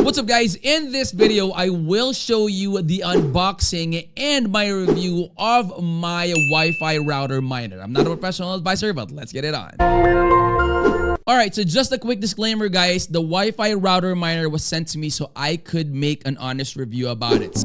What's up guys, in this video I will show you the unboxing and my review of my Wi-Fi router miner. I'm not a professional advisor, but let's get it on. Alright, so just a quick disclaimer guys, the Wi-Fi router miner was sent to me so I could make an honest review about it.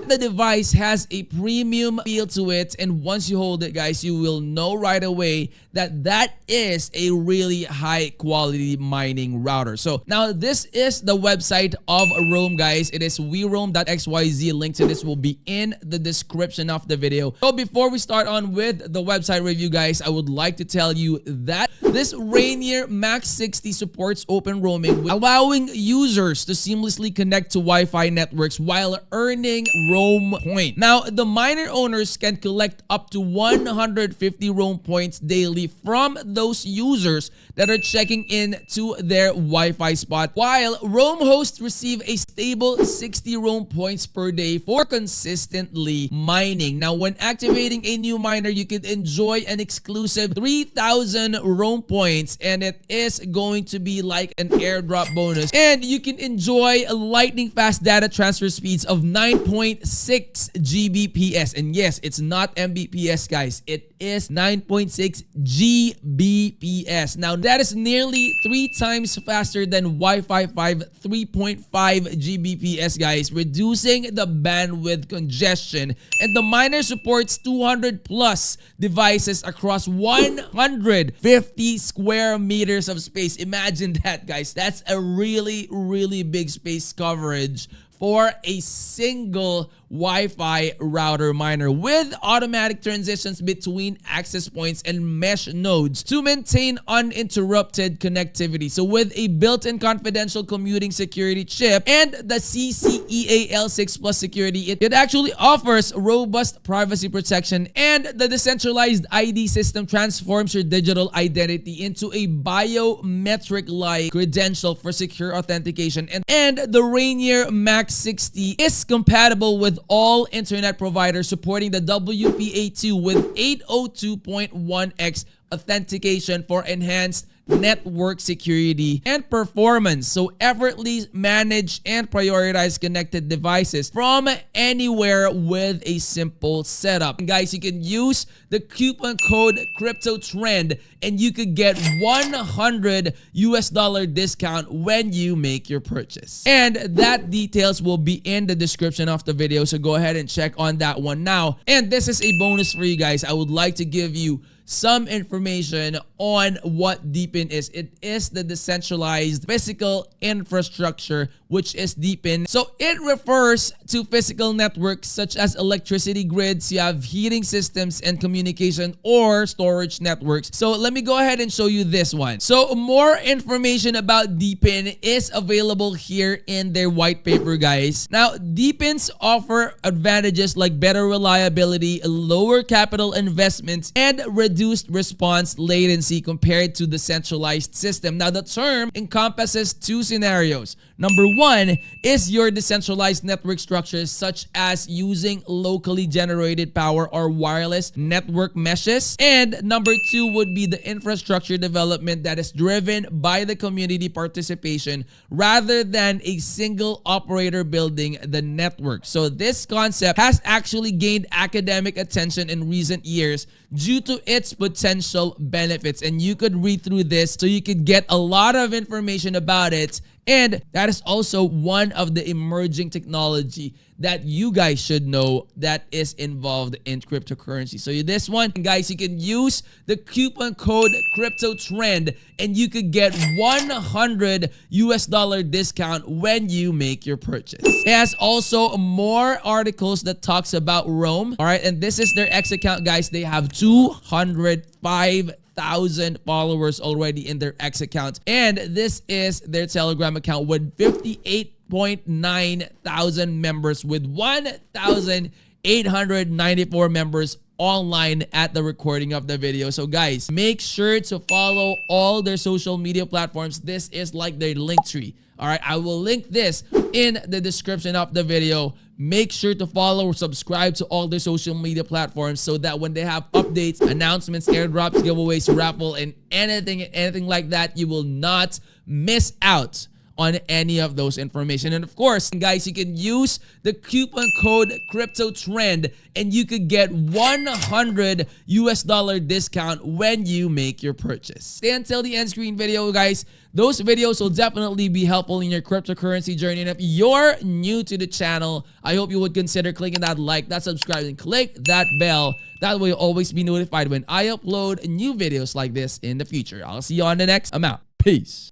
The device has a premium feel to it, and once you hold it guys, you will know right away that that is a really high quality mining router. So now this is the website of Roam guys. It is weroam.xyz. Link to this will be in the description of the video. So before we start on with the website review guys, I would like to tell you that this Rainier Max 60 supports OpenRoaming, allowing users to seamlessly connect to Wi-Fi networks while earning Roam point. Now, the miner owners can collect up to 150 Roam points daily from those users that are checking in to their Wi-Fi spot, while Roam hosts receive a stable 60 Roam points per day for consistently mining. Now, when activating a new miner, you can enjoy an exclusive 3,000 Roam points, and it is going to be like an airdrop bonus. And you can enjoy lightning fast data transfer speeds of 9.6 Gbps. And yes, it's not Mbps guys, it is 9.6 Gbps. Now that is nearly 3 times faster than Wi-Fi 5 3.5 Gbps guys, reducing the bandwidth congestion. And the miner supports 200 plus devices across 150 square meters of space. Imagine that guys, that's a really big space coverage for a single Wi-Fi router miner, with automatic transitions between access points and mesh nodes to maintain uninterrupted connectivity. So with a built-in confidential commuting security chip and the CCEA-L6 Plus security, it actually offers robust privacy protection, and the decentralized ID system transforms your digital identity into a biometric-like credential for secure authentication. And the Rainier Max 60 is compatible with all internet providers, supporting the WPA2 with 802.1x authentication for enhanced network security and performance. So effortlessly manage and prioritize connected devices from anywhere with a simple setup. And guys, you can use the coupon code CryptoTrend and you could get $100 discount when you make your purchase. And that details will be in the description of the video, so go ahead and check on that one now. And this is a bonus for you guys. I would like to give you some information on what DePIN is. It is the decentralized physical infrastructure, which is DePIN. So it refers to physical networks such as electricity grids, you have heating systems, and communication or storage networks. So let me go ahead and show you this one. So more information about DePIN is available here in their white paper guys. Now, DePINs offer advantages like better reliability, lower capital investments, and reduced response latency compared to the centralized system. Now, the term encompasses 2 scenarios. Number 1 is your decentralized network structures, such as using locally generated power or wireless network meshes. And number 2 would be the infrastructure development that is driven by the community participation rather than a single operator building the network. So this concept has actually gained academic attention in recent years due to its potential benefits. And you could read through this so you could get a lot of information about it. And that is also one of the emerging technology that you guys should know that is involved in cryptocurrency. So this one, guys, you can use the coupon code CryptoTrend and you could get $100 discount when you make your purchase. It has also more articles that talks about Roam. All right, and this is their X account, guys. They have 205,000 followers already in their X account, and this is their Telegram account with 58.9 thousand members with 1,000 894 members online at the recording of the video. So guys, make sure to follow all their social media platforms. This is like their link tree. All right, I will link this in the description of the video. Make sure to follow or subscribe to all their social media platforms so that when they have updates, announcements, airdrops, giveaways, raffle, and anything like that, you will not miss out on any of those information. And of course, guys, you can use the coupon code Crypto Trend and you could get $100 discount when you make your purchase. Stay until the end screen video, guys. Those videos will definitely be helpful in your cryptocurrency journey. And if you're new to the channel, I hope you would consider clicking that like, that subscribe, and click that bell. That way you'll always be notified when I upload new videos like this in the future. I'll see you on the next. I'm out. Peace.